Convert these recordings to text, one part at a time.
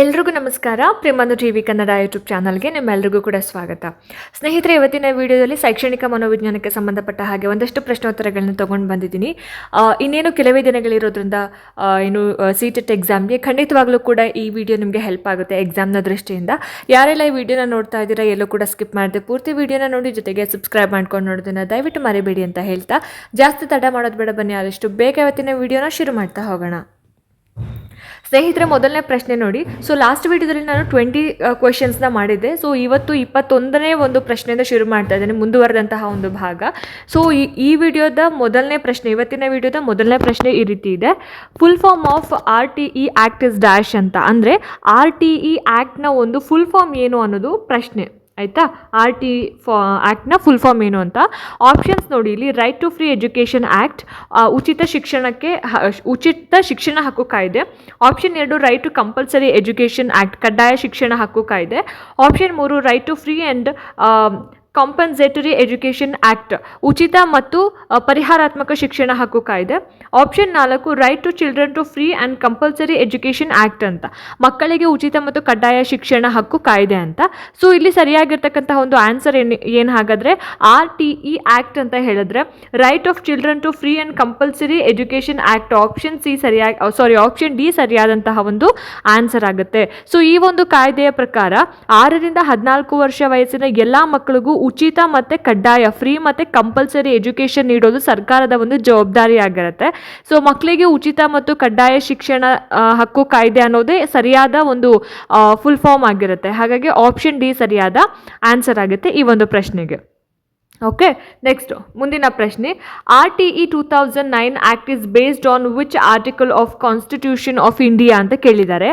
ಎಲ್ರಿಗೂ ನಮಸ್ಕಾರ. ಪ್ರೇಮಾನು TV Kannada YouTube ಚಾನಲ್ಗೆ ನಿಮ್ಮೆಲ್ಲರಿಗೂ ಕೂಡ ಸ್ವಾಗತ. ಸ್ನೇಹಿತರೆ, ಇವತ್ತಿನ ವಿಡಿಯೋದಲ್ಲಿ ಶೈಕ್ಷಣಿಕ ಮನೋವಿಜ್ಞಾನಕ್ಕೆ ಸಂಬಂಧಪಟ್ಟ ಹಾಗೆ ಒಂದಷ್ಟು ಪ್ರಶ್ನೋತ್ತರಗಳನ್ನು ತೊಗೊಂಡು ಬಂದಿದ್ದೀನಿ. ಇನ್ನೇನು ಕೆಲವೇ ದಿನಗಳಿರೋದ್ರಿಂದ ಇನ್ನು CTET ಎಕ್ಸಾಮ್ಗೆ ಖಂಡಿತವಾಗ್ಲೂ ಕೂಡ ಈ ವಿಡಿಯೋ ನಿಮಗೆ ಹೆಲ್ಪ್ ಆಗುತ್ತೆ ಎಕ್ಸಾಮ್ನ ದೃಷ್ಟಿಯಿಂದ. ಯಾರೆಲ್ಲ ಈ ವಿಡಿಯೋನ ನೋಡ್ತಾ ಇದ್ದೀರಾ ಎಲ್ಲೂ ಕೂಡ ಸ್ಕಿಪ್ ಮಾಡಿದೆ ಪೂರ್ತಿ ವಿಡಿಯೋನ ನೋಡಿ, ಜೊತೆಗೆ ಸಬ್ಸ್ಕ್ರೈಬ್ ಮಾಡ್ಕೊಂಡು ನೋಡೋದನ್ನ ದಯವಿಟ್ಟು ಮರಿಬೇಡಿ ಅಂತ ಹೇಳ್ತಾ ಜಾಸ್ತಿ ತಡ ಮಾಡೋದು ಬೇಡ, ಬನ್ನಿ ಆದಷ್ಟು ಬೇಗ ಇವತ್ತಿನ ವಿಡಿಯೋನ ಶುರು ಮಾಡ್ತಾ ಹೋಗೋಣ. ಸ್ನೇಹಿತರೆ, ಮೊದಲನೇ ಪ್ರಶ್ನೆ ನೋಡಿ. ಸೊ ಲಾಸ್ಟ್ ವಿಡಿಯೋದಲ್ಲಿ ನಾನು 20 ಕ್ವೆಶನ್ಸ್ನ ಮಾಡಿದ್ದೆ. ಸೊ ಇವತ್ತು 21ನೇ ಒಂದು ಪ್ರಶ್ನೆಯಿಂದ ಶುರು ಮಾಡ್ತಾ ಇದ್ದೇನೆ, ಮುಂದುವರೆದಂತಹ ಒಂದು ಭಾಗ. ಸೊ ಈ ವಿಡಿಯೋದ ಮೊದಲನೇ ಪ್ರಶ್ನೆ, ಇವತ್ತಿನ ವಿಡಿಯೋದ ಮೊದಲನೇ ಪ್ರಶ್ನೆ ಈ ರೀತಿ ಇದೆ. Full form of RTE act is dash ಅಂತ. ಅಂದರೆ RTE ಆ್ಯಕ್ಟ್ನ ಒಂದು ಫುಲ್ ಫಾರ್ಮ್ ಏನು ಅನ್ನೋದು ಪ್ರಶ್ನೆ, ಆಯಿತಾ. RTE ಆ್ಯಕ್ಟ್ನ ಫುಲ್ ಫಾರ್ಮ್ ಏನು ಅಂತ. ಆಪ್ಷನ್ಸ್ ನೋಡಿ ಇಲ್ಲಿ: right to free education act, ಉಚಿತ ಶಿಕ್ಷಣ ಹಕ್ಕು ಕಾಯ್ದೆ. Option 2 right to compulsory education act, ಕಡ್ಡಾಯ ಶಿಕ್ಷಣ ಹಕ್ಕು ಕಾಯ್ದೆ. Option 3 right to free and compensatory education act, ಉಚಿತ ಮತ್ತು ಪರಿಹಾರಾತ್ಮಕ ಶಿಕ್ಷಣ ಹಕ್ಕು ಕಾಯ್ದೆ. Option 4 right to children to free and compulsory education act ಅಂತ, ಮಕ್ಕಳಿಗೆ ಉಚಿತ ಮತ್ತು ಕಡ್ಡಾಯ ಶಿಕ್ಷಣ ಹಕ್ಕು ಕಾಯ್ದೆ ಅಂತ. ಸೊ ಇಲ್ಲಿ ಸರಿಯಾಗಿರ್ತಕ್ಕಂತಹ ಒಂದು ಆನ್ಸರ್ ಏನು ಹಾಗಾದರೆ RTE ಆ್ಯಕ್ಟ್ ಅಂತ ಹೇಳಿದ್ರೆ right of children to free and compulsory education act. Option D ಸರಿಯಾದಂತಹ ಒಂದು ಆನ್ಸರ್ ಆಗುತ್ತೆ. ಸೊ ಈ ಒಂದು ಕಾಯ್ದೆಯ ಪ್ರಕಾರ 6 ರಿಂದ 14 ವರ್ಷ ವಯಸ್ಸಿನ ಎಲ್ಲ ಮಕ್ಕಳಿಗೂ ಉಚಿತ ಮತ್ತು ಕಡ್ಡಾಯ, ಫ್ರೀ ಮತ್ತು ಕಂಪಲ್ಸರಿ ಎಜುಕೇಷನ್ ನೀಡೋದು ಸರ್ಕಾರದ ಒಂದು ಜವಾಬ್ದಾರಿ ಆಗಿರುತ್ತೆ. ಸೊ ಮಕ್ಕಳಿಗೆ ಉಚಿತ ಮತ್ತು ಕಡ್ಡಾಯ ಶಿಕ್ಷಣ ಹಕ್ಕು ಕಾಯ್ದೆ ಅನ್ನೋದೇ ಸರಿಯಾದ ಒಂದು ಫುಲ್ ಫಾರ್ಮ್ ಆಗಿರುತ್ತೆ. ಹಾಗಾಗಿ ಆಪ್ಷನ್ ಡಿ ಸರಿಯಾದ ಆನ್ಸರ್ ಆಗುತ್ತೆ ಈ ಒಂದು ಪ್ರಶ್ನೆಗೆ. ಓಕೆ, ನೆಕ್ಸ್ಟ್ ಮುಂದಿನ ಪ್ರಶ್ನೆ. RTE 2009 act is based on which article of constitution of India ಅಂತ ಕೇಳಿದ್ದಾರೆ.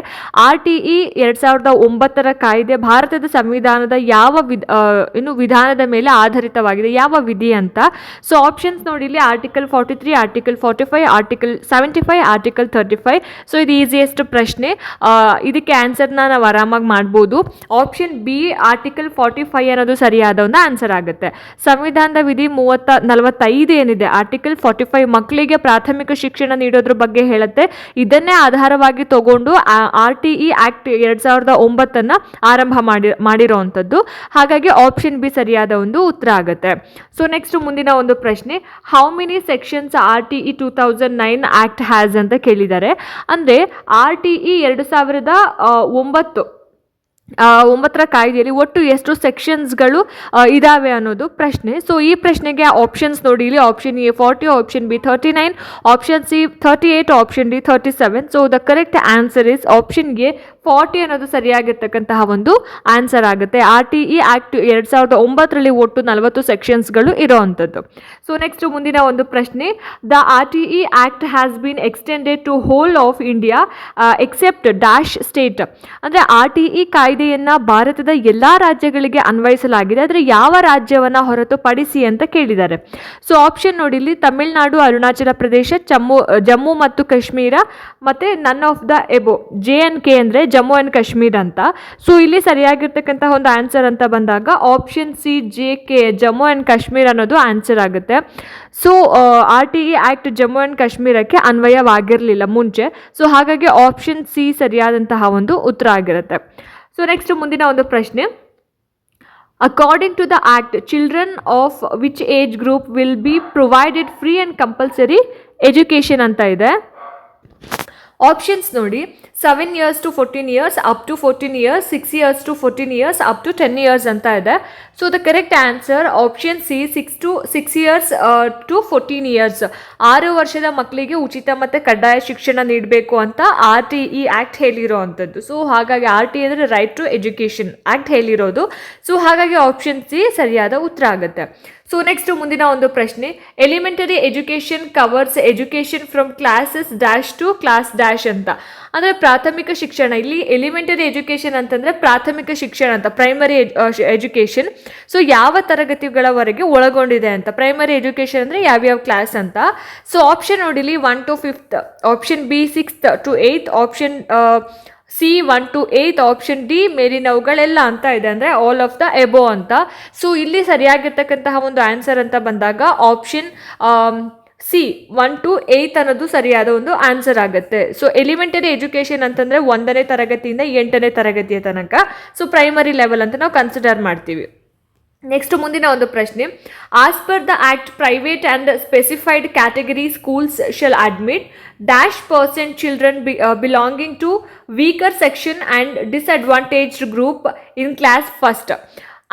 RTE 2009ರ ಕಾಯ್ದೆ ಭಾರತದ ಸಂವಿಧಾನದ ಯಾವ ವಿಧಾನದ ಮೇಲೆ ಆಧಾರಿತವಾಗಿದೆ, ಯಾವ ವಿಧಿ ಅಂತ. ಸೊ ಆಪ್ಷನ್ಸ್ ನೋಡಿ ಇಲ್ಲಿ: article 43, article 45, article 75, article 35. So ಇದು ಈಸಿಯೆಸ್ಟ್ ಪ್ರಶ್ನೆ, ಇದಕ್ಕೆ ಆನ್ಸರ್ನ ನಾವು ಆರಾಮಾಗಿ ಮಾಡ್ಬೋದು. ಆಪ್ಷನ್ ಬಿ ಆರ್ಟಿಕಲ್ 45 ಅನ್ನೋದು ಸರಿಯಾದ ಒಂದು ಆನ್ಸರ್ ಆಗುತ್ತೆ. ಸಂವಿಧಾನದ ವಿಧಿ 45 ಏನಿದೆ, ಆರ್ಟಿಕಲ್ 45 ಮಕ್ಕಳಿಗೆ ಪ್ರಾಥಮಿಕ ಶಿಕ್ಷಣ ನೀಡೋದ್ರ ಬಗ್ಗೆ ಹೇಳುತ್ತೆ. ಇದನ್ನೇ ಆಧಾರವಾಗಿ ತಗೊಂಡು RTE ಆ್ಯಕ್ಟ್ 2009 ಆರಂಭ ಮಾಡಿರೋವಂಥದ್ದು. ಹಾಗಾಗಿ ಆಪ್ಷನ್ ಬಿ ಸರಿಯಾದ ಒಂದು ಉತ್ತರ ಆಗುತ್ತೆ. ಸೊ ನೆಕ್ಸ್ಟ್ ಮುಂದಿನ ಒಂದು ಪ್ರಶ್ನೆ. How many sections RTE 2009 act has ಅಂತ ಕೇಳಿದ್ದಾರೆ. ಅಂದರೆ RTE 2009ರ ಕಾಯ್ದೆಯಲ್ಲಿ ಒಟ್ಟು ಎಷ್ಟು ಸೆಕ್ಷನ್ಸ್ಗಳು ಇದಾವೆ ಅನ್ನೋದು ಪ್ರಶ್ನೆ. ಸೊ ಈ ಪ್ರಶ್ನೆಗೆ ಆಪ್ಷನ್ಸ್ ನೋಡಿ ಇಲ್ಲಿ: option A 40, option B 39, option C 38, option D 37. So the correct answer is option A 40 ಅನ್ನೋದು ಸರಿಯಾಗಿರ್ತಕ್ಕಂತಹ ಒಂದು ಆನ್ಸರ್ ಆಗುತ್ತೆ. RTE ಆ್ಯಕ್ಟ್ 2009ರಲ್ಲಿ ಒಟ್ಟು 40 ಸೆಕ್ಷನ್ಸ್ಗಳು ಇರೋವಂಥದ್ದು. ಸೊ ನೆಕ್ಸ್ಟ್ ಮುಂದಿನ ಒಂದು ಪ್ರಶ್ನೆ. The RTE act has been extended to whole of India except dash state. ಅಂದರೆ RTE ಕಾಯ್ದೆಯನ್ನು ಭಾರತದ ಎಲ್ಲ ರಾಜ್ಯಗಳಿಗೆ ಅನ್ವಯಿಸಲಾಗಿದೆ, ಆದರೆ ಯಾವ ರಾಜ್ಯವನ್ನು ಹೊರತುಪಡಿಸಿ ಅಂತ ಕೇಳಿದ್ದಾರೆ. ಸೊ ಆಪ್ಷನ್ ನೋಡಿ ಇಲ್ಲಿ: ತಮಿಳುನಾಡು, ಅರುಣಾಚಲ ಪ್ರದೇಶ, ಜಮ್ಮು ಮತ್ತು ಕಾಶ್ಮೀರ, ಮತ್ತು none of the above. JNK ಅಂದರೆ ಜಮ್ಮು ಆ್ಯಂಡ್ ಕಾಶ್ಮೀರ್ ಅಂತ. ಸೊ ಇಲ್ಲಿ ಸರಿಯಾಗಿರ್ತಕ್ಕಂಥ ಒಂದು ಆನ್ಸರ್ ಅಂತ ಬಂದಾಗ option C JK Jammu and Kashmir ಅನ್ನೋದು ಆನ್ಸರ್ ಆಗುತ್ತೆ. So RTE act Jammu and ಕಾಶ್ಮೀರಕ್ಕೆ ಅನ್ವಯವಾಗಿರಲಿಲ್ಲ ಮುಂಚೆ. ಸೊ ಹಾಗಾಗಿ ಆಪ್ಷನ್ ಸಿ ಸರಿಯಾದಂತಹ ಒಂದು ಉತ್ತರ ಆಗಿರುತ್ತೆ. ಸೊ ನೆಕ್ಸ್ಟ್ ಮುಂದಿನ ಒಂದು ಪ್ರಶ್ನೆ. According to the act, children of which age group will be provided free and compulsory education ಅಂತ ಇದೆ. ಆಪ್ಷನ್ಸ್ ನೋಡಿ: 7 years to 14 years, up to 14 years, 6 years to 14 years, up to 10 years ಅಂತ ಇದೆ. So the correct answer option C 6 years to 14 years. 6 ವರ್ಷದ ಮಕ್ಕಳಿಗೆ ಉಚಿತ ಮತ್ತು ಕಡ್ಡಾಯ ಶಿಕ್ಷಣ ನೀಡಬೇಕು ಅಂತ RTE ಆ್ಯಕ್ಟ್ ಹೇಳಿರೋ ಅಂಥದ್ದು. ಸೊ ಹಾಗಾಗಿ RTE ಅಂದರೆ ರೈಟ್ ಟು ಎಜುಕೇಷನ್ ಆ್ಯಕ್ಟ್ ಹೇಳಿರೋದು. ಸೊ ಹಾಗಾಗಿ ಆಪ್ಷನ್ ಸಿ ಸರಿಯಾದ ಉತ್ತರ ಆಗುತ್ತೆ. ಸೊ ನೆಕ್ಸ್ಟ್ ಮುಂದಿನ ಒಂದು ಪ್ರಶ್ನೆ. Elementary education covers education from classes dash to class dash ಅಂತ. ಅಂದರೆ ಪ್ರಾಥಮಿಕ ಶಿಕ್ಷಣ, ಇಲ್ಲಿ ಎಲಿಮೆಂಟರಿ ಎಜುಕೇಷನ್ ಅಂತಂದರೆ ಪ್ರಾಥಮಿಕ ಶಿಕ್ಷಣ ಅಂತ, ಪ್ರೈಮರಿ ಎಜುಕೇಷನ್. ಸೊ ಯಾವ ತರಗತಿಗಳವರೆಗೆ ಒಳಗೊಂಡಿದೆ ಅಂತ. ಪ್ರೈಮರಿ ಎಜುಕೇಷನ್ ಅಂದರೆ ಯಾವ್ಯಾವ ಕ್ಲಾಸ್ ಅಂತ. ಸೊ ಆಪ್ಷನ್ ನೋಡಿಲಿ: 1 to 5th, option B 6th to 8th, option C 1 to 8th, option D ಮೇಲಿನವುಗಳೆಲ್ಲ ಅಂತ ಇದೆ, ಅಂದರೆ ಆಲ್ ಆಫ್ ದ ಎಬೋ ಅಂತ. ಸೊ ಇಲ್ಲಿ ಸರಿಯಾಗಿರ್ತಕ್ಕಂತಹ ಒಂದು ಆನ್ಸರ್ ಅಂತ ಬಂದಾಗ ಆಪ್ಷನ್ ಸಿ 1 to 8 ಅನ್ನೋದು ಸರಿಯಾದ ಒಂದು ಆನ್ಸರ್ ಆಗುತ್ತೆ. ಸೊ ಎಲಿಮೆಂಟರಿ ಎಜುಕೇಷನ್ ಅಂತಂದರೆ 1ನೇ ತರಗತಿಯಿಂದ 8ನೇ ತರಗತಿಯ ತನಕ. ಸೊ ಪ್ರೈಮರಿ ಲೆವೆಲ್ ಅಂತ ನಾವು ಕನ್ಸಿಡರ್ ಮಾಡ್ತೀವಿ. ನೆಕ್ಸ್ಟ್ ಮುಂದಿನ ಒಂದು ಪ್ರಶ್ನೆ, as per the act private and specified category schools shall admit -% children belonging to weaker section and disadvantaged group in class first.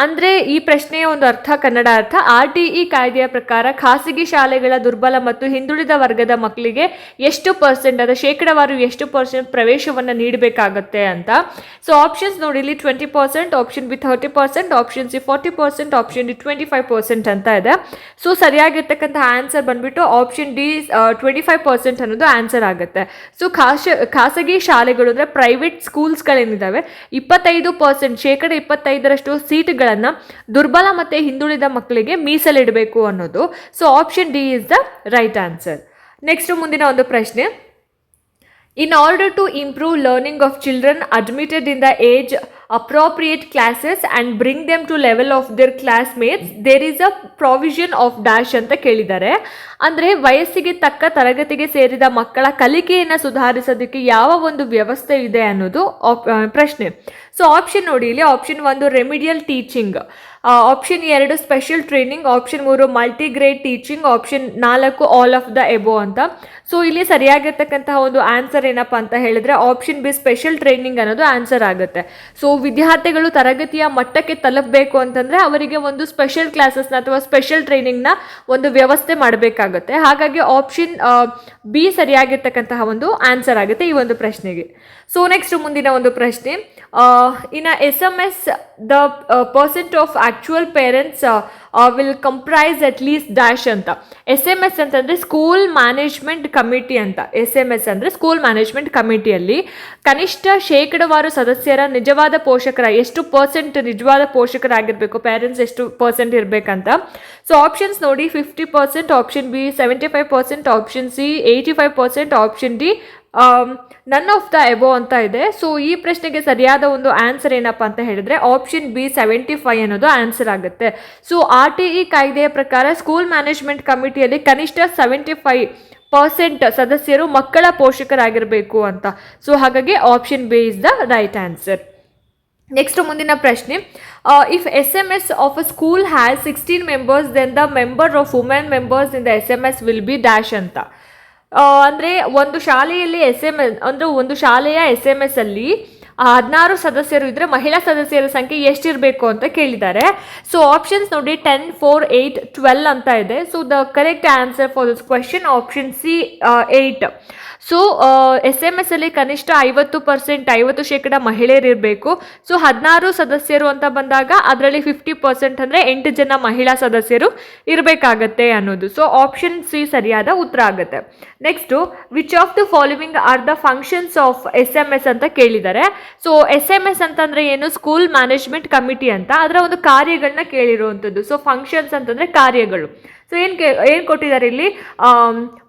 ಅಂದರೆ ಈ ಪ್ರಶ್ನೆಯ ಒಂದು ಕನ್ನಡ ಅರ್ಥ, RTE ಕಾಯ್ದೆಯ ಪ್ರಕಾರ ಖಾಸಗಿ ಶಾಲೆಗಳ ದುರ್ಬಲ ಮತ್ತು ಹಿಂದುಳಿದ ವರ್ಗದ ಮಕ್ಕಳಿಗೆ ಎಷ್ಟು ಪರ್ಸೆಂಟ್, ಅದ ಶೇಕಡವಾರು ಎಷ್ಟು ಪರ್ಸೆಂಟ್ ಪ್ರವೇಶವನ್ನು ನೀಡಬೇಕಾಗತ್ತೆ ಅಂತ. ಸೊ ಆಪ್ಷನ್ಸ್ ನೋಡಿ ಇಲ್ಲಿ 20%, option B 30%, option C 40%, option D 25% ಅಂತ ಇದೆ. ಸೊ ಸರಿಯಾಗಿರ್ತಕ್ಕಂಥ ಆನ್ಸರ್ ಬಂದ್ಬಿಟ್ಟು ಆಪ್ಷನ್ ಡಿ 25% ಅನ್ನೋದು ಆನ್ಸರ್ ಆಗುತ್ತೆ. ಸೊ ಖಾಸಗಿ ಶಾಲೆಗಳು ಅಂದರೆ ಪ್ರೈವೇಟ್ ಸ್ಕೂಲ್ಸ್ಗಳೇನಿದ್ದಾವೆ 25%, ಶೇಕಡ 25% ಸೀಟ್ಗಳ ದುರ್ಬಲ ಮತ್ತೆ ಹಿಂದುಳಿದ ಮಕ್ಕಳಿಗೆ ಮೀಸಲಿಡಬೇಕು ಅನ್ನೋದು. So option D is the right answer. Next ಮುಂದಿನ ಒಂದು ಪ್ರಶ್ನೆ, in order to improve learning of children admitted in the age appropriate classes and bring them to level of their classmates there is a provision of dash ಅಂತ ಕೇಳಿದ್ದಾರೆ. ಅಂದರೆ ವಯಸ್ಸಿಗೆ ತಕ್ಕ ತರಗತಿಗೆ ಸೇರಿದ ಮಕ್ಕಳ ಕಲಿಕೆಯನ್ನು ಸುಧಾರಿಸೋದಕ್ಕೆ ಯಾವ ಒಂದು ವ್ಯವಸ್ಥೆ ಇದೆ ಅನ್ನೋದು ಪ್ರಶ್ನೆ. ಸೊ ಆಪ್ಷನ್ ನೋಡಿ ಇಲ್ಲಿ, option 1 remedial teaching, option 2 special training, option 3 multigrade teaching, option 4 all of the above ಅಂತ. ಸೊ ಇಲ್ಲಿ ಸರಿಯಾಗಿರ್ತಕ್ಕಂತಹ ಒಂದು ಆನ್ಸರ್ ಏನಪ್ಪ ಅಂತ ಹೇಳಿದ್ರೆ ಆಪ್ಷನ್ ಬಿ ಸ್ಪೆಷಲ್ ಟ್ರೈನಿಂಗ್ ಅನ್ನೋದು ಆನ್ಸರ್ ಆಗುತ್ತೆ. ಸೊ ವಿದ್ಯಾರ್ಥಿಗಳು ತರಗತಿಯ ಮಟ್ಟಕ್ಕೆ ತಲುಪಬೇಕು ಅಂತಂದರೆ ಅವರಿಗೆ ಒಂದು ಸ್ಪೆಷಲ್ ಕ್ಲಾಸಸ್ನ ಅಥವಾ ಸ್ಪೆಷಲ್ ಟ್ರೈನಿಂಗ್ನ ಒಂದು ವ್ಯವಸ್ಥೆ ಮಾಡಬೇಕಾಗುತ್ತೆ. ಹಾಗಾಗಿ ಆಪ್ಷನ್ ಬಿ ಸರಿಯಾಗಿರ್ತಕ್ಕಂತಹ ಒಂದು ಆನ್ಸರ್ ಆಗುತ್ತೆ ಈ ಒಂದು ಪ್ರಶ್ನೆಗೆ. ಸೊ ನೆಕ್ಸ್ಟ್ ಮುಂದಿನ ಒಂದು ಪ್ರಶ್ನೆ, ಇನ್ SMS the percent of actual parents will comprise at least dash ಅಂತ. SMS ಅಂತಂದರೆ ಸ್ಕೂಲ್ ಮ್ಯಾನೇಜ್ಮೆಂಟ್ ಕಮಿಟಿ ಅಂತ. SMS ಅಂದರೆ ಸ್ಕೂಲ್ ಮ್ಯಾನೇಜ್ಮೆಂಟ್ ಕಮಿಟಿಯಲ್ಲಿ ಕನಿಷ್ಠ ಶೇಕಡವಾರು ಸದಸ್ಯರ ನಿಜವಾದ ಪೋಷಕರ ಎಷ್ಟು ಪರ್ಸೆಂಟ್ ನಿಜವಾದ ಪೋಷಕರಾಗಿರಬೇಕು, ಪೇರೆಂಟ್ಸ್ ಎಷ್ಟು ಪರ್ಸೆಂಟ್ ಇರಬೇಕಂತ. ಸೊ ಆಪ್ಷನ್ಸ್ ನೋಡಿ, 50%, option B 75%, option C 85%, option D none of the above ಅಂತ ಇದೆ. ಸೊ ಈ ಪ್ರಶ್ನೆಗೆ ಸರಿಯಾದ ಒಂದು ಆನ್ಸರ್ ಏನಪ್ಪ ಅಂತ ಹೇಳಿದ್ರೆ ಆಪ್ಷನ್ ಬಿ 75 ಅನ್ನೋದು ಆನ್ಸರ್ ಆಗುತ್ತೆ. ಸೊ RTE ಕಾಯ್ದೆಯ ಪ್ರಕಾರ ಸ್ಕೂಲ್ ಮ್ಯಾನೇಜ್ಮೆಂಟ್ ಕಮಿಟಿಯಲ್ಲಿ ಕನಿಷ್ಠ 75% ಸದಸ್ಯರು ಮಕ್ಕಳ ಪೋಷಕರಾಗಿರಬೇಕು ಅಂತ. ಸೊ ಹಾಗಾಗಿ option B is the right answer. Next ಮುಂದಿನ ಪ್ರಶ್ನೆ, if SMS of a school has 16 members then the member of women members in the SMS will be dash ಅಂತ. ಅಂದರೆ ಒಂದು ಶಾಲೆಯಲ್ಲಿ ಅಂದರೆ ಒಂದು ಶಾಲೆಯ SMS ಅಲ್ಲಿ 16 ಸದಸ್ಯರು ಇದ್ದರೆ ಮಹಿಳಾ ಸದಸ್ಯರ ಸಂಖ್ಯೆ ಎಷ್ಟಿರಬೇಕು ಅಂತ ಕೇಳಿದ್ದಾರೆ. ಸೊ ಆಪ್ಷನ್ಸ್ ನೋಡಿ 10, 4, 8, 12 ಅಂತ ಇದೆ. So the correct answer for this question option C 8. So SMS ಅಲ್ಲಿ ಕನಿಷ್ಠ 50% ಮಹಿಳೆಯರಿರಬೇಕು. ಸೊ 16 ಸದಸ್ಯರು ಅಂತ ಬಂದಾಗ ಅದರಲ್ಲಿ 50% ಅಂದರೆ 8 ಜನ ಮಹಿಳಾ ಸದಸ್ಯರು ಇರಬೇಕಾಗತ್ತೆ ಅನ್ನೋದು. ಸೊ ಆಪ್ಷನ್ ಸಿ ಸರಿಯಾದ ಉತ್ತರ ಆಗುತ್ತೆ. Next, which of the following are the functions of SMS ಅಂತ ಕೇಳಿದ್ದಾರೆ. ಸೊ SMS ಅಂತಂದರೆ ಏನು, ಸ್ಕೂಲ್ ಮ್ಯಾನೇಜ್ಮೆಂಟ್ ಕಮಿಟಿ ಅಂತ, ಅದರ ಒಂದು ಕಾರ್ಯಗಳನ್ನ ಕೇಳಿರುವಂಥದ್ದು. ಸೊ ಫಂಕ್ಷನ್ಸ್ ಅಂತಂದರೆ ಕಾರ್ಯಗಳು. ಸೊ ಏನು ಕೊಟ್ಟಿದ್ದಾರೆ ಇಲ್ಲಿ,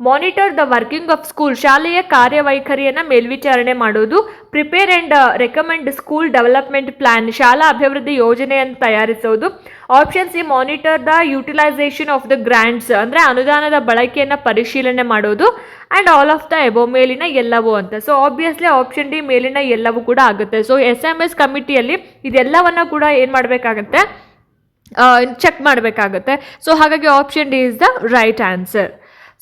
monitor the working of school, ಶಾಲೆಯ ಕಾರ್ಯವೈಖರಿಯನ್ನು ಮೇಲ್ವಿಚಾರಣೆ ಮಾಡೋದು. Prepare and recommend school development plan, ಶಾಲಾ ಅಭಿವೃದ್ಧಿ ಯೋಜನೆಯನ್ನು ತಯಾರಿಸೋದು. Option C monitor the utilisation of the grants, ಅಂದರೆ ಅನುದಾನದ ಬಳಕೆಯನ್ನು ಪರಿಶೀಲನೆ ಮಾಡೋದು. And all of the above, ಮೇಲಿನ ಎಲ್ಲವೂ ಅಂತ. ಸೊ ಆಬ್ವಿಯಸ್ಲಿ ಆಪ್ಷನ್ ಡಿ ಮೇಲಿನ ಎಲ್ಲವೂ ಕೂಡ ಆಗುತ್ತೆ. ಸೊ SMS ಕಮಿಟಿಯಲ್ಲಿ ಇದೆಲ್ಲವನ್ನು ಕೂಡ ಏನು ಮಾಡಬೇಕಾಗತ್ತೆ, ಚೆಕ್ ಮಾಡಬೇಕಾಗುತ್ತೆ. ಸೊ ಹಾಗಾಗಿ option D is the right answer.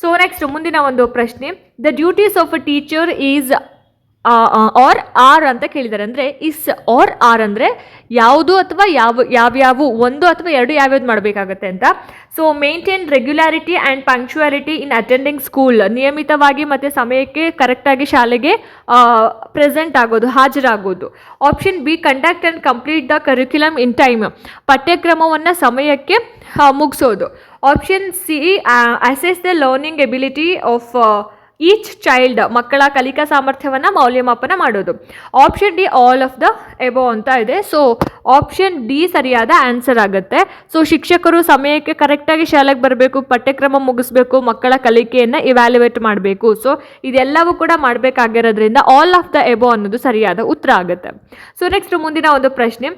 So next ಮುಂದಿನ ಒಂದು ಪ್ರಶ್ನೆ, the duties of a teacher is are are ಅಂತ ಕೇಳಿದ್ದಾರೆ. ಅಂದರೆ ಇಸ್ ಆರ್ ಆರ್ ಅಂದರೆ ಯಾವುದು ಅಥವಾ ಯಾವ್ಯಾವು, ಒಂದು ಅಥವಾ ಎರಡು ಯಾವ್ಯಾವ್ದು ಮಾಡಬೇಕಾಗತ್ತೆ ಅಂತ. So maintain regularity and punctuality in attending school, ನಿಯಮಿತವಾಗಿ ಮತ್ತು ಸಮಯಕ್ಕೆ ಕರೆಕ್ಟಾಗಿ ಶಾಲೆಗೆ ಪ್ರೆಸೆಂಟ್ ಆಗೋದು, ಹಾಜರಾಗೋದು. Option B conduct and complete the curriculum in time, ಪಠ್ಯಕ್ರಮವನ್ನು ಸಮಯಕ್ಕೆ ಮುಗಿಸೋದು. Option C assess the learning ability of each child, ಮಕ್ಕಳ ಕಲಿಕಾ ಸಾಮರ್ಥ್ಯವನ್ನು ಮೌಲ್ಯಮಾಪನ ಮಾಡೋದು. Option D all of the above ಅಂತ ಇದೆ. ಸೊ ಆಪ್ಷನ್ ಡಿ ಸರಿಯಾದ ಆನ್ಸರ್ ಆಗುತ್ತೆ. ಸೊ ಶಿಕ್ಷಕರು ಸಮಯಕ್ಕೆ ಕರೆಕ್ಟಾಗಿ ಶಾಲೆಗೆ ಬರಬೇಕು, ಪಠ್ಯಕ್ರಮ ಮುಗಿಸ್ಬೇಕು, ಮಕ್ಕಳ ಕಲಿಕೆಯನ್ನು ಇವ್ಯಾಲ್ಯುವೇಟ್ ಮಾಡಬೇಕು. ಸೊ ಇದೆಲ್ಲವೂ ಕೂಡ ಮಾಡಬೇಕಾಗಿರೋದ್ರಿಂದ ಆಲ್ ಆಫ್ ದ ಎಬೋ ಅನ್ನೋದು ಸರಿಯಾದ ಉತ್ತರ ಆಗುತ್ತೆ. ಸೊ ನೆಕ್ಸ್ಟ್ ಮುಂದಿನ ಒಂದು ಪ್ರಶ್ನೆ,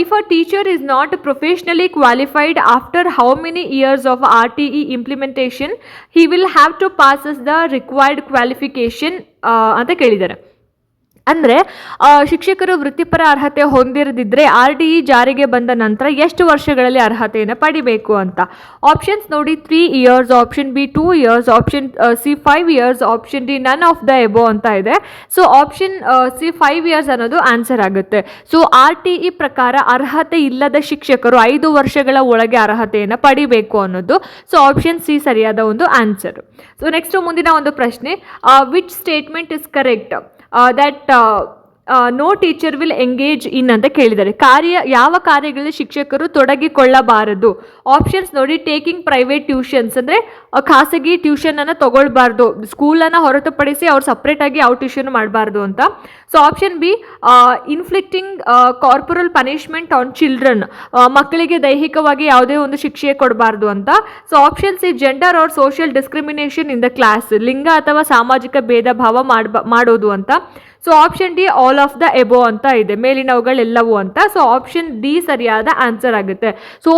if a teacher is not professionally qualified after how many years of RTE implementation he will have to passes the required qualification ಅಂತ ಕೇಳಿದ್ದಾರೆ. ಅಂದರೆ ಶಿಕ್ಷಕರು ವೃತ್ತಿಪರ ಅರ್ಹತೆ ಹೊಂದಿರದಿದ್ದರೆ RTE ಜಾರಿಗೆ ಬಂದ ನಂತರ ಎಷ್ಟು ವರ್ಷಗಳಲ್ಲಿ ಅರ್ಹತೆಯನ್ನು ಪಡಿಬೇಕು ಅಂತ. ಆಪ್ಷನ್ಸ್ ನೋಡಿ, 3 years, option B 2 years, option C 5 years, option D none of the above ಅಂತ ಇದೆ. ಸೊ ಆಪ್ಷನ್ ಸಿ 5 years ಅನ್ನೋದು ಆನ್ಸರ್ ಆಗುತ್ತೆ. ಸೊ RTE ಪ್ರಕಾರ ಅರ್ಹತೆ ಇಲ್ಲದ ಶಿಕ್ಷಕರು 5 ವರ್ಷಗಳ ಒಳಗೆ ಅರ್ಹತೆಯನ್ನು ಪಡಿಬೇಕು ಅನ್ನೋದು. ಸೊ ಆಪ್ಷನ್ ಸಿ ಸರಿಯಾದ ಒಂದು ಆನ್ಸರ್. ಸೊ ನೆಕ್ಸ್ಟ್ ಮುಂದಿನ ಒಂದು ಪ್ರಶ್ನೆ, which statement is correct that no teacher will engage in ಅಂತ ಕೇಳಿದ್ದಾರೆ. ಯಾವ ಕಾರ್ಯಗಳಲ್ಲಿ ಶಿಕ್ಷಕರು ತೊಡಗಿಕೊಳ್ಳಬಾರದು. ಆಪ್ಷನ್ಸ್ ನೋಡಿ, ಟೇಕಿಂಗ್ ಪ್ರೈವೇಟ್ ಟ್ಯೂಷನ್ಸ್, ಅಂದರೆ ಖಾಸಗಿ ಟ್ಯೂಷನನ್ನು ತಗೊಳ್ಬಾರ್ದು, ಸ್ಕೂಲನ್ನು ಹೊರತುಪಡಿಸಿ ಅವ್ರು ಸಪ್ರೇಟಾಗಿ ಯಾವ ಟ್ಯೂಷನ್ ಮಾಡಬಾರ್ದು ಅಂತ. So option B, inflicting corporal punishment on children, ಮಕ್ಕಳಿಗೆ ದೈಹಿಕವಾಗಿ ಯಾವುದೇ ಒಂದು ಶಿಕ್ಷೆ ಕೊಡಬಾರ್ದು ಅಂತ. So option C, gender or social discrimination in the class, ಲಿಂಗ ಅಥವಾ ಸಾಮಾಜಿಕ ಭೇದ ಭಾವ ಮಾಡೋದು ಅಂತ. So option D all of the above ಅಂತ ಇದೆ, ಮೇಲಿನವುಗಳೆಲ್ಲವೂ ಅಂತ. ಸೊ ಆಪ್ಷನ್ ಡಿ ಸರಿಯಾದ ಆನ್ಸರ್ ಆಗುತ್ತೆ. ಸೊ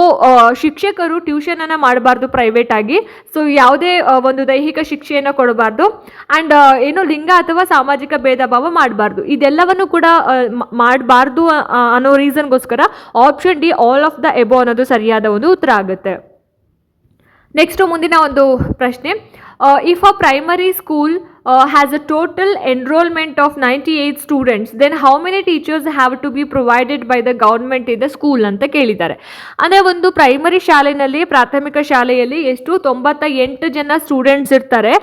ಶಿಕ್ಷಕರು ಟ್ಯೂಷನನ್ನು ಮಾಡಬಾರ್ದು ಪ್ರೈವೇಟ್ ಆಗಿ, ಸೊ ಯಾವುದೇ ಒಂದು ದೈಹಿಕ ಶಿಕ್ಷೆಯನ್ನು ಕೊಡಬಾರ್ದು, ಆ್ಯಂಡ್ ಏನು ಲಿಂಗ ಅಥವಾ ಸಾಮಾಜಿಕ ಭೇದ ಭಾವ ಮಾಡಬಾರ್ದು, ಇದೆಲ್ಲವನ್ನು ಕೂಡ ಮಾಡಬಾರ್ದು ಅನ್ನೋ ರೀಸನ್ಗೋಸ್ಕರ option D all of the above ಅನ್ನೋದು ಸರಿಯಾದ ಒಂದು ಉತ್ತರ ಆಗುತ್ತೆ. ನೆಕ್ಸ್ಟು ಮುಂದಿನ ಒಂದು ಪ್ರಶ್ನೆ, if a primary school has a total enrollment of 98 students, then how many teachers have to be provided by the government in the school ಅಂತ ಕೇಳಿದ್ದಾರೆ. ಅಂದರೆ ಒಂದು ಪ್ರೈಮರಿ ಶಾಲೆಯಲ್ಲಿ, ಪ್ರಾಥಮಿಕ ಶಾಲೆಯಲ್ಲಿ ಎಷ್ಟು 98 ಜನ ಸ್ಟೂಡೆಂಟ್ಸ್ ಇರ್ತಾರೆ.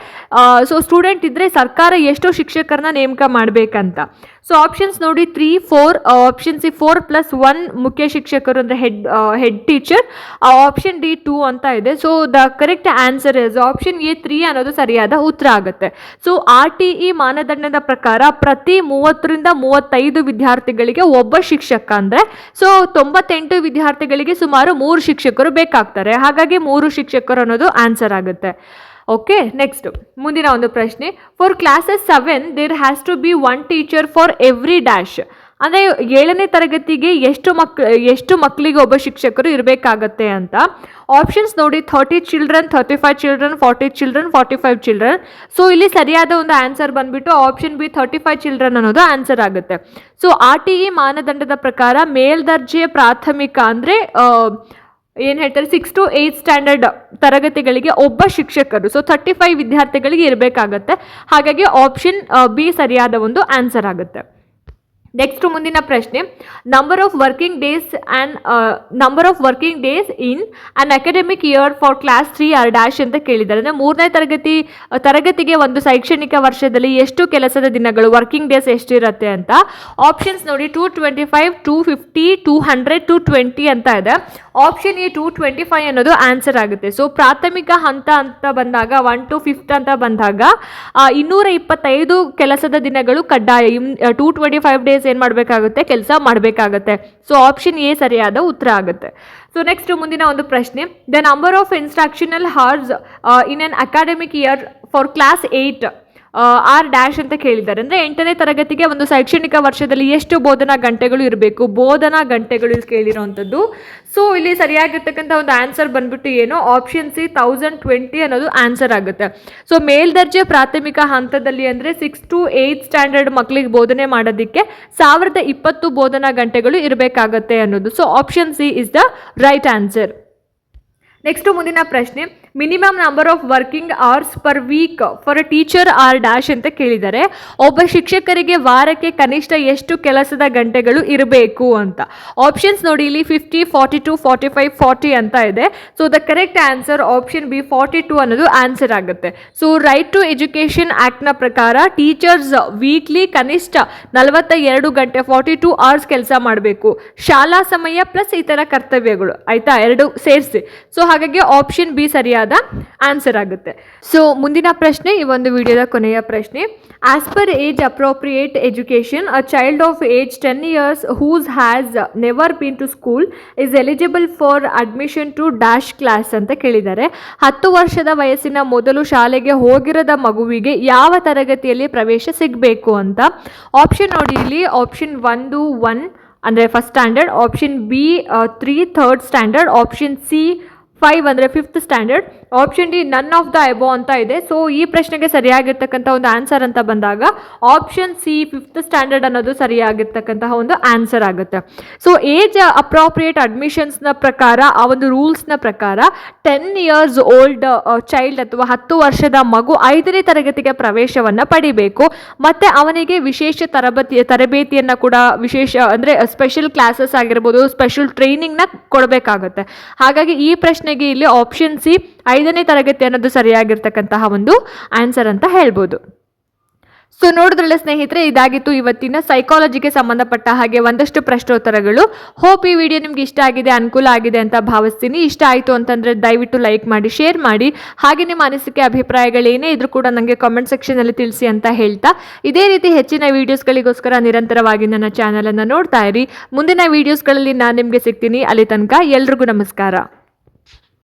ಸೊ ಸ್ಟೂಡೆಂಟ್ ಇದ್ದರೆ ಸರ್ಕಾರ ಎಷ್ಟು ಶಿಕ್ಷಕರನ್ನ ನೇಮಕ ಮಾಡಬೇಕಂತ. ಸೊ ಆಪ್ಷನ್ಸ್ ನೋಡಿ, 3, 4, ಆಪ್ಷನ್ ಸಿ 4+1 ಮುಖ್ಯ ಶಿಕ್ಷಕರು ಅಂದರೆ ಹೆಡ್ ಟೀಚರ್, ಆಪ್ಷನ್ ಡಿ 2 ಅಂತ ಇದೆ. So the correct answer is option A 3 ಅನ್ನೋದು ಸರಿಯಾದ ಉತ್ತರ ಆಗುತ್ತೆ. ಸೊ RTE ಮಾನದಂಡದ ಪ್ರಕಾರ ಪ್ರತಿ 30ರಿಂದ 35 ವಿದ್ಯಾರ್ಥಿಗಳಿಗೆ ಒಬ್ಬ ಶಿಕ್ಷಕ, ಅಂದರೆ ಸೊ 98 ವಿದ್ಯಾರ್ಥಿಗಳಿಗೆ ಸುಮಾರು 3 ಶಿಕ್ಷಕರು ಬೇಕಾಗ್ತಾರೆ. ಹಾಗಾಗಿ 3 ಶಿಕ್ಷಕರು ಅನ್ನೋದು ಆನ್ಸರ್ ಆಗುತ್ತೆ. ಓಕೆ, ನೆಕ್ಸ್ಟ್ ಮುಂದಿನ ಒಂದು ಪ್ರಶ್ನೆ, for classes 7 there has to be 1 teacher for every dash, ಅಂದರೆ 7ನೇ ತರಗತಿಗೆ ಎಷ್ಟು ಮಕ್ಕಳಿಗೆ ಒಬ್ಬ ಶಿಕ್ಷಕರು ಇರಬೇಕಾಗತ್ತೆ ಅಂತ. ಆಪ್ಷನ್ಸ್ ನೋಡಿ, 30 children, 35 children, 40 children, 45 children. So ಇಲ್ಲಿ ಸರಿಯಾದ ಒಂದು ಆನ್ಸರ್ ಬಂದ್ಬಿಟ್ಟು ಆಪ್ಷನ್ ಬಿ 35 ಚಿಲ್ಡ್ರನ್ ಅನ್ನೋದು ಆನ್ಸರ್ ಆಗುತ್ತೆ. ಸೊ RTE ಮಾನದಂಡದ ಪ್ರಕಾರ ಮೇಲ್ದರ್ಜೆ ಪ್ರಾಥಮಿಕ, ಅಂದರೆ ಏನು ಹೇಳ್ತಾರೆ 6 to 8 ಸ್ಟ್ಯಾಂಡರ್ಡ್ ತರಗತಿಗಳಿಗೆ ಒಬ್ಬ ಶಿಕ್ಷಕರು, ಸೊ 35 ವಿದ್ಯಾರ್ಥಿಗಳಿಗೆ ಇರಬೇಕಾಗತ್ತೆ. ಹಾಗಾಗಿ ಆಪ್ಷನ್ ಬಿ ಸರಿಯಾದ ಒಂದು ಆನ್ಸರ್ ಆಗುತ್ತೆ. ನೆಕ್ಸ್ಟ್ ಮುಂದಿನ ಪ್ರಶ್ನೆ, number of working days in an academic year for class 3 are dash ಅಂತ ಕೇಳಿದ್ದಾರೆ. ಅಂದರೆ 3ನೇ ತರಗತಿಗೆ ಒಂದು ಶೈಕ್ಷಣಿಕ ವರ್ಷದಲ್ಲಿ ಎಷ್ಟು ಕೆಲಸದ ದಿನಗಳು, ವರ್ಕಿಂಗ್ ಡೇಸ್ ಎಷ್ಟಿರುತ್ತೆ ಅಂತ. ಆಪ್ಷನ್ಸ್ ನೋಡಿ, 225, 250, 200, 220 ಅಂತ ಇದೆ. ಆಪ್ಷನ್ ಎ 225 ಅನ್ನೋದು ಆನ್ಸರ್ ಆಗುತ್ತೆ. ಸೊ ಪ್ರಾಥಮಿಕ ಹಂತ ಅಂತ ಬಂದಾಗ 1 to 5 ಅಂತ ಬಂದಾಗ 225 ಕೆಲಸದ ದಿನಗಳು ಕಡ್ಡಾಯ. 225 ಡೇಸ್ ಏನು ಮಾಡಬೇಕಾಗುತ್ತೆ, ಕೆಲಸ ಮಾಡಬೇಕಾಗತ್ತೆ. ಸೊ ಆಪ್ಷನ್ ಎ ಸರಿಯಾದ ಉತ್ತರ ಆಗುತ್ತೆ. ಸೊ ನೆಕ್ಸ್ಟ್ ಮುಂದಿನ ಒಂದು ಪ್ರಶ್ನೆ, the number of instructional hours in an academic year for class 8 are dash ಅಂತ ಕೇಳಿದ್ದಾರೆ. ಅಂದರೆ 8ನೇ ತರಗತಿಗೆ ಒಂದು ಶೈಕ್ಷಣಿಕ ವರ್ಷದಲ್ಲಿ ಎಷ್ಟು ಬೋಧನಾ ಗಂಟೆಗಳು ಇರಬೇಕು, ಬೋಧನಾ ಗಂಟೆಗಳು ಕೇಳಿರೋವಂಥದ್ದು. ಸೊ ಇಲ್ಲಿ ಸರಿಯಾಗಿರ್ತಕ್ಕಂಥ ಒಂದು ಆನ್ಸರ್ ಬಂದ್ಬಿಟ್ಟು ಏನು, ಆಪ್ಷನ್ ಸಿ 1020 ಅನ್ನೋದು ಆನ್ಸರ್ ಆಗುತ್ತೆ. ಸೊ ಮೇಲ್ದರ್ಜೆ ಪ್ರಾಥಮಿಕ ಹಂತದಲ್ಲಿ ಅಂದರೆ 6 to 8 ಸ್ಟ್ಯಾಂಡರ್ಡ್ ಮಕ್ಕಳಿಗೆ ಬೋಧನೆ ಮಾಡೋದಕ್ಕೆ 1020 ಬೋಧನಾ ಗಂಟೆಗಳು ಇರಬೇಕಾಗತ್ತೆ ಅನ್ನೋದು. So option C is the right answer. Next ಮುಂದಿನ ಪ್ರಶ್ನೆ, minimum number of working hours per week for a teacher R dash ಅಂತ ಕೇಳಿದ್ದಾರೆ. ಒಬ್ಬ ಶಿಕ್ಷಕರಿಗೆ ವಾರಕ್ಕೆ ಕನಿಷ್ಠ ಎಷ್ಟು ಕೆಲಸದ ಗಂಟೆಗಳು ಇರಬೇಕು ಅಂತ. ಆಪ್ಷನ್ಸ್ ನೋಡಿ, ಇಲ್ಲಿ 50, 42, 45, 40 ಅಂತ ಇದೆ. So the correct answer option B 42 ಅನ್ನೋದು ಆನ್ಸರ್ ಆಗುತ್ತೆ. ಸೊ ರೈಟ್ ಟು ಎಜುಕೇಷನ್ ಆ್ಯಕ್ಟ್ನ ಪ್ರಕಾರ ಟೀಚರ್ಸ್ ವೀಕ್ಲಿ ಕನಿಷ್ಠ 42 ಗಂಟೆ 42 ಅವರ್ಸ್ ಕೆಲಸ ಮಾಡಬೇಕು, ಶಾಲಾ ಸಮಯ ಪ್ಲಸ್ ಇತರ ಕರ್ತವ್ಯಗಳು, ಆಯಿತಾ, ಎರಡು ಸೇರಿಸಿ. ಸೊ ಹಾಗಾಗಿ ಆಪ್ಷನ್ ಬಿ ಸರಿಯಾದ ಸರಿಯಾದ ಆನ್ಸರ್ ಆಗುತ್ತೆ. ಸೊ ಮುಂದಿನ ಪ್ರಶ್ನೆ, ಈ ಒಂದು ವಿಡಿಯೋದ ಕೊನೆಯ ಪ್ರಶ್ನೆ. As per age appropriate education, a child of age 10 years whose has never been to school is eligible for admission to dash class ಅಂತ ಕೇಳಿದ್ದಾರೆ. 10 ವರ್ಷದ ವಯಸ್ಸಿನ ಮೊದಲು ಶಾಲೆಗೆ ಹೋಗಿರದ ಮಗುವಿಗೆ ಯಾವ ತರಗತಿಯಲ್ಲಿ ಪ್ರವೇಶ ಸಿಗಬೇಕು ಅಂತ. ಆಪ್ಷನ್ ನೋಡಿ ಇಲ್ಲಿ, ಆಪ್ಷನ್ 1 ಅಂದರೆ first standard, option B 3 third standard, option C 5 ಅಂದರೆ fifth standard, option D none of the above ಅಂತ ಇದೆ. ಸೊ ಈ ಪ್ರಶ್ನೆಗೆ ಸರಿಯಾಗಿರ್ತಕ್ಕಂಥ ಒಂದು ಆನ್ಸರ್ ಅಂತ ಬಂದಾಗ ಆಪ್ಷನ್ ಸಿ ಫಿಫ್ತ್ ಸ್ಟ್ಯಾಂಡರ್ಡ್ ಅನ್ನೋದು ಸರಿಯಾಗಿರ್ತಕ್ಕಂತಹ ಒಂದು ಆನ್ಸರ್ ಆಗುತ್ತೆ. ಸೊ ಏಜ್ ಅಪ್ರಾಪ್ರಿಯೇಟ್ ಅಡ್ಮಿಷನ್ಸ್ನ ಪ್ರಕಾರ, ಆ ಒಂದು ರೂಲ್ಸ್ನ ಪ್ರಕಾರ 10 years ಓಲ್ಡ್ ಚೈಲ್ಡ್ ಅಥವಾ 10 ವರ್ಷದ ಮಗು 5ನೇ ತರಗತಿಗೆ ಪ್ರವೇಶವನ್ನು ಪಡಿಬೇಕು. ಮತ್ತು ಅವನಿಗೆ ವಿಶೇಷ ತರಬೇತಿಯನ್ನು ಕೂಡ, ವಿಶೇಷ ಅಂದರೆ ಸ್ಪೆಷಲ್ ಕ್ಲಾಸಸ್ ಆಗಿರ್ಬೋದು, ಸ್ಪೆಷಲ್ ಟ್ರೈನಿಂಗ್ನ ಕೊಡಬೇಕಾಗುತ್ತೆ. ಹಾಗಾಗಿ ಈ ಪ್ರಶ್ನೆಗೆ ಇಲ್ಲಿ ಆಪ್ಷನ್ ಸಿ 5ನೇ ತರಗತಿ ಅನ್ನೋದು ಸರಿಯಾಗಿರ್ತಕ್ಕಂತಹ ಒಂದು ಆನ್ಸರ್ ಅಂತ ಹೇಳ್ಬೋದು. ಸೊ ನೋಡಿದ್ರಲ್ಲ ಸ್ನೇಹಿತರೆ, ಇದಾಗಿತ್ತು ಇವತ್ತಿನ ಸೈಕಾಲಜಿಗೆ ಸಂಬಂಧಪಟ್ಟ ಹಾಗೆ ಒಂದಷ್ಟು ಪ್ರಶ್ನೋತ್ತರಗಳು. ಹೋಪ್ ಈ ವಿಡಿಯೋ ನಿಮ್ಗೆ ಇಷ್ಟ ಆಗಿದೆ, ಅನುಕೂಲ ಆಗಿದೆ ಅಂತ ಭಾವಿಸ್ತೀನಿ. ಇಷ್ಟ ಆಯಿತು ಅಂತಂದರೆ ದಯವಿಟ್ಟು ಲೈಕ್ ಮಾಡಿ, ಶೇರ್ ಮಾಡಿ. ಹಾಗೆ ನಿಮ್ಮ ಅನಿಸಿಕೆ ಅಭಿಪ್ರಾಯಗಳೇನೇ ಇದ್ರೂ ಕೂಡ ನನಗೆ ಕಾಮೆಂಟ್ ಸೆಕ್ಷನಲ್ಲಿ ತಿಳಿಸಿ ಅಂತ ಹೇಳ್ತಾ, ಇದೇ ರೀತಿ ಹೆಚ್ಚಿನ ವೀಡಿಯೋಸ್ಗಳಿಗೋಸ್ಕರ ನಿರಂತರವಾಗಿ ನನ್ನ ಚಾನಲನ್ನು ನೋಡ್ತಾ ಇರಿ. ಮುಂದಿನ ವೀಡಿಯೋಸ್ಗಳಲ್ಲಿ ನಾನು ನಿಮಗೆ ಸಿಗ್ತೀನಿ. ಅಲ್ಲಿ ತನಕ ಎಲ್ರಿಗೂ ನಮಸ್ಕಾರ.